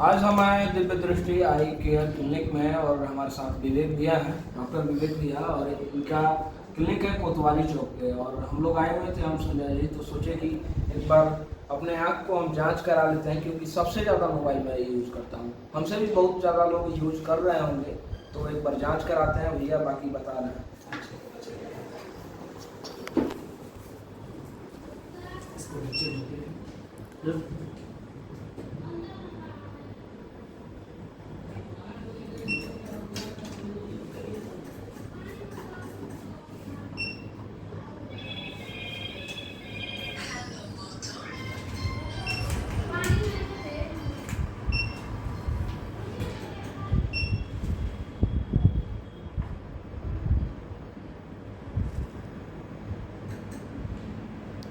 आज हम आए दिव्य दृष्टि आई केयर क्लिनिक में और हमारे साथ विवेक भैया है, डॉक्टर विवेक भैया, और इनका क्लिनिक है कोतवाली चौक पे। और हम लोग आए हुए थे, हम संजय जी, तो सोचे कि एक बार अपने आँख को हम जांच करा लेते हैं, क्योंकि सबसे ज़्यादा मोबाइल मैं यूज़ करता हूँ। हमसे भी बहुत ज़्यादा लोग यूज़ कर रहे होंगे, तो एक बार जाँच कराते हैं। भैया बाकी बता रहे हैं।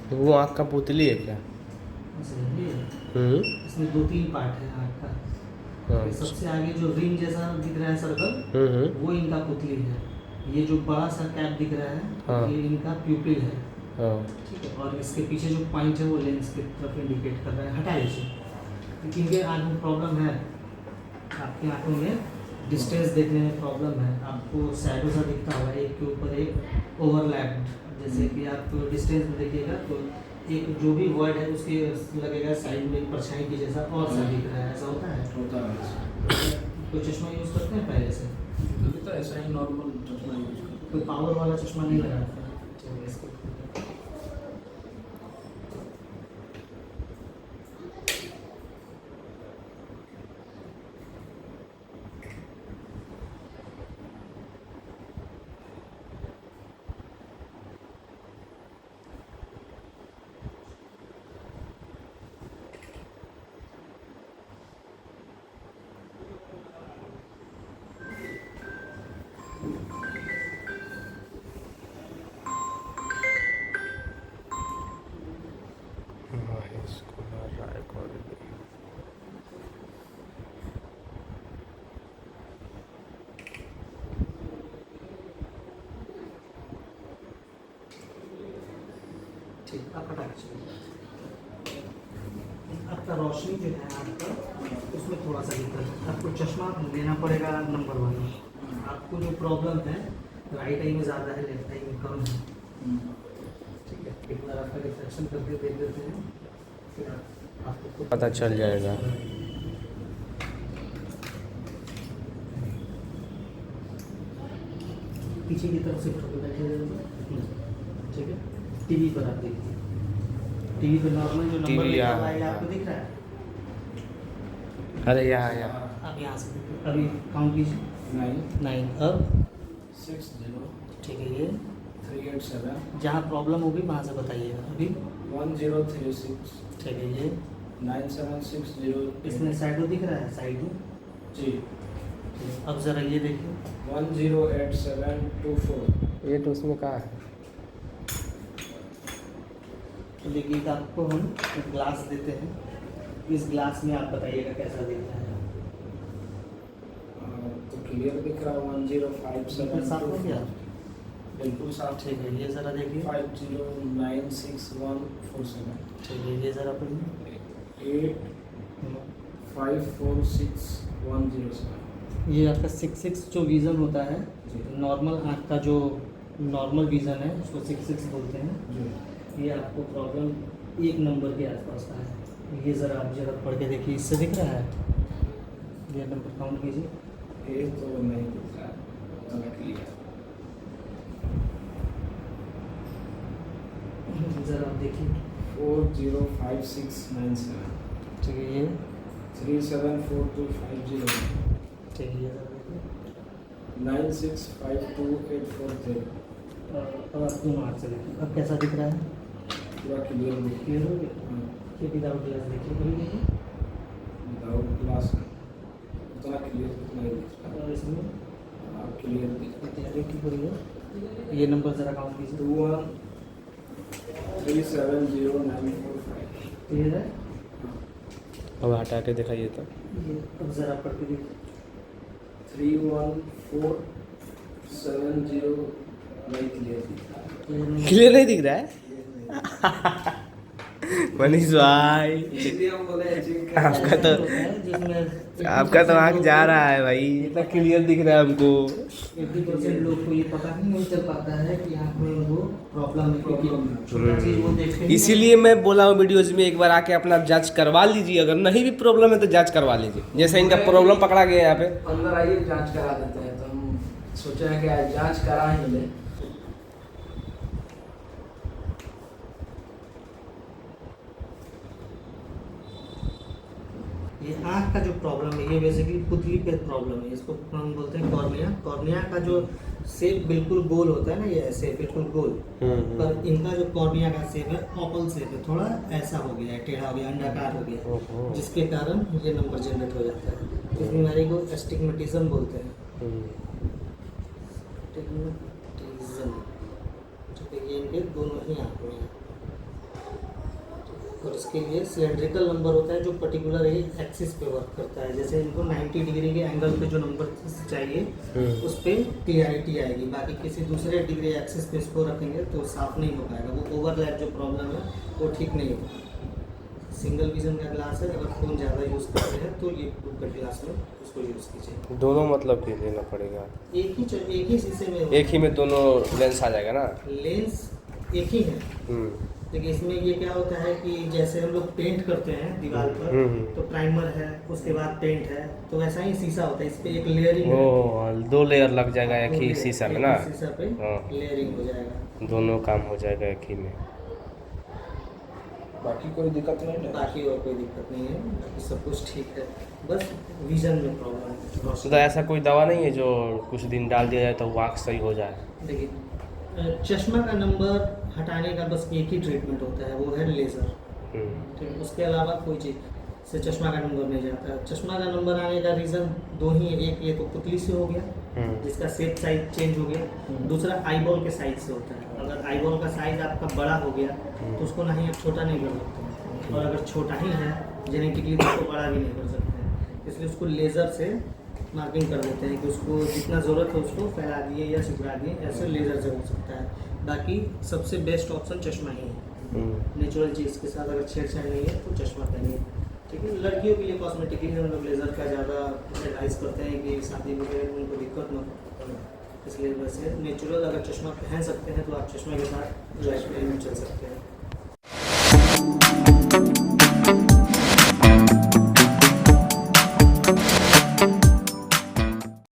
वो आँख का पुतली है क्या? इसमें 2-3 पार्ट है आँख का। ये सबसे आगे जो रिंग जैसा दिख रहा है सर्कल, वो इनका पुतली है। ये जो बड़ा सा कैप दिख रहा है, ये इनका प्यूपिल है। ठीक है, और इसके पीछे जो पॉइंट है वो लेंस की तरफ इंडिकेट कर रहा है। हटा लीजिए, क्योंकि इनके आँख में प्रॉब्लम है। आपकी आँखों में डिस्टेंस देखने में प्रॉब्लम है। आपको शैडो सा दिखता होगा, एक के ऊपर एक ओवरलैप्ड। जैसे कि आप डिस्टेंस में देखिएगा तो एक जो भी वर्ड है उसके लगेगा साइड में एक परछाई की जैसा और सा दिख रहा है। ऐसा होता है? कोई चश्मा यूज़ करते हैं पहले से? तो ऐसा ही नॉर्मल चश्मा यूज़ करते हैं। कोई पावर वाला चश्मा नहीं लगाते हैं? चलिए इसको ठीक, आप हटा दीजिए। आपका रोशनी जो है आपका, उसमें थोड़ा सा दिक्कत है। आपको चश्मा लेना पड़ेगा नंबर 1। आपको जो प्रॉब्लम है, राइट आई में ज़्यादा है, लेफ्ट आई में कम है। ठीक है, एक बार आपका रिफ्लेक्शन करके देख लेते हैं, फिर आपको पता चल जाएगा। पीछे की तरफ से फोटो बैठे। ठीक है, टीवी पर आप देखिए। टीवी पर नॉर्मल जो नंबर लिखा हुआ है आपको दिख रहा है? अरे यहाँ आप यहाँ से देखिए। अभी काउंट कीजिए। 9 अब 60 ठीक है। ये 387 जहाँ प्रॉब्लम होगी वहाँ से बताइएगा। अभी 1036 ठीक है। ये 9760 इसमें साइडो दिख रहा है, साइड में जी। अब ज़रा ये देखिए। 108724 ये तो उसमें कहाँ है? तो देखिए कि आपको हम एक ग्लास देते हैं, इस ग्लास में आप बताइएगा कैसा दिख रहा है। तो क्लियर दिख रहा है। 1057 साफ हो गया? बिल्कुल साफ। ठीक है, ये ज़रा देखिए। 509647 ठीक है, ये ज़रा पढ़िए। 8546107 ये आपका 6 जो विज़न होता है, नॉर्मल आँख का जो नॉर्मल विज़न है उसको 6 बोलते हैं। जी। ये आपको प्रॉब्लम 1 नंबर के आसपास का है। ये ज़रा आप जरा पढ़ के देखिए, इससे दिख रहा है? ये नंबर काउंट कीजिए। ये तो नहीं दिख रहा है, उतना क्लियर। ज़रा आप देखिए। 405697 ठीक है, ये 374250 ठीक है। ये ज़रा देखिए। 965284 अब आप दोनों आँख से देखिए, अब कैसा दिख रहा है? पूरा क्लियर दिख क्लियर हो गया? ये विदाउट ग्लास देखिए, अभी देखिए। विदाउट ग्लास उतना क्लियर नहीं दिख रहा। और इसमें क्लियर दिख रहा। तैयारी ठीक हो रही है। ये नंबर ज़रा काउंट कीजिए। 21370945 क्लियर है? अब हटा के दिखाइए तो। ये अब ज़रा पढ़ के देखिए। 31470 नहीं क्लियर दिख रहा है। क्लियर नहीं दिख रहा है? मनीष भाई, इसलिए हम बोले आपका तो आँख जा रहा है भाई, इतना क्लियर दिख रहा है हमको। 80% लोग को ये पता ही नहीं चल पाता है कि आँख में वो प्रॉब्लम है, क्योंकि छोटा चीज वो देखते ही इसीलिए मैं बोला हूँ वीडियोज में एक बार आके अपना जांच करवा लीजिए, अगर नहीं भी प्रॉब्लम है तो जांच करवा लीजिए। जैसे इनका प्रॉब्लम पकड़ा गया यहाँ पे, अंदर आइए जांच करा देते हैं। तो हम सोचे हैं कि आज जांच करा ही ले। ये आँख का जो प्रॉब्लम है ये बेसिकली पुतली पे प्रॉब्लम है। इसको हम बोलते हैं कॉर्निया। कॉर्निया का जो शेप बिल्कुल गोल होता है ना, ये ऐसे बिल्कुल गोल, पर इनका जो कॉर्निया का शेप है ऑपल शेप है, थोड़ा ऐसा हो गया है, टेढ़ा हो गया, अंडाकार हो गया, जिसके कारण ये नंबर जनरेट हो जाता है। इस बीमारी को एस्टिग्मेटिज्म बोलते हैं। एस्टिग्मेटिज्म, ठीक है, ये इनके दोनों ही आँख में है। और इसके लिए सिलेंड्रिकल नंबर होता है जो पर्टिकुलर एक्सिस पे वर्क करता है। जैसे इनको 90 डिग्री के एंगल पे जो नंबर चाहिए उस पर क्लियरिटी आएगी, बाकी किसी दूसरे डिग्री एक्सिस पे इसको रखेंगे तो साफ नहीं हो पाएगा। वो ओवरलैप जो प्रॉब्लम है वो ठीक नहीं होगा। सिंगल विजन का ग्लास है, अगर फ़ोन ज़्यादा यूज़ करते हैं तो ये ब्लू कट ग्लास में उसको यूज़ कीजिए। दोनों मतलब कि लेना पड़ेगा, एक ही शीशे में, एक ही में दोनों लेंस आ जाएगा ना? लेंस एक ही है, लेकिन इसमें ये क्या होता है कि जैसे हम लोग पेंट करते हैं दीवार पर, तो प्राइमर है, उसके बाद पेंट है, तो वैसा ही शीशा होता है। इस पे एक लेयरिंग, 2 लेयर लग जाएगा एक ही शीशा में ना? शीशा पे लेयरिंग हो जाएगा, दोनों काम हो जाएगा एक ही में। बाकी कोई दिक्कत नहीं है। बाकी और कोई दिक्कत नहीं है, बाकी सब कुछ ठीक है, बस विजन में प्रॉब्लम है। तो ऐसा कोई दवा नहीं है जो कुछ दिन डाल दिया जाए तो वो आँख सही हो जाए? देखिए, चश्मा का नंबर हटाने का बस एक ही ट्रीटमेंट होता है, वो है लेज़र। ठीक है, उसके अलावा कोई चीज़ से चश्मा का नंबर नहीं जाता है। चश्मा का नंबर आने का रीज़न दो ही है, एक ये तो पुतली से हो गया जिसका शेप साइज चेंज हो गया, दूसरा आईबॉल के साइज से होता है। अगर आईबॉल का साइज आपका बड़ा हो गया तो उसको ना ही आप छोटा नहीं कर सकते, और अगर छोटा ही है जेनेटिकली तो उसको बड़ा भी नहीं कर सकते हैं। इसलिए उसको लेज़र से मार्किंग कर देते हैं कि उसको जितना ज़रूरत है उसको फैला दिए या सिकुड़ा दिए, ऐसे लेज़र से हो सकता है। बाकी सबसे बेस्ट ऑप्शन चश्मा ही है। नेचुरल चीज़ के साथ अगर छेड़छाड़ नहीं है तो चश्मा पहनिए। ठीक है, लड़कियों के लिए कॉस्मेटिकली हम लोग लेज़र का ज़्यादा एडवाइस करते हैं कि शादी वगैरह में उनको दिक्कत न हो, इसलिए वैसे नेचुरल अगर चश्मा पहन सकते हैं तो आप चश्मा के साथ लाइफ में चल सकते हैं।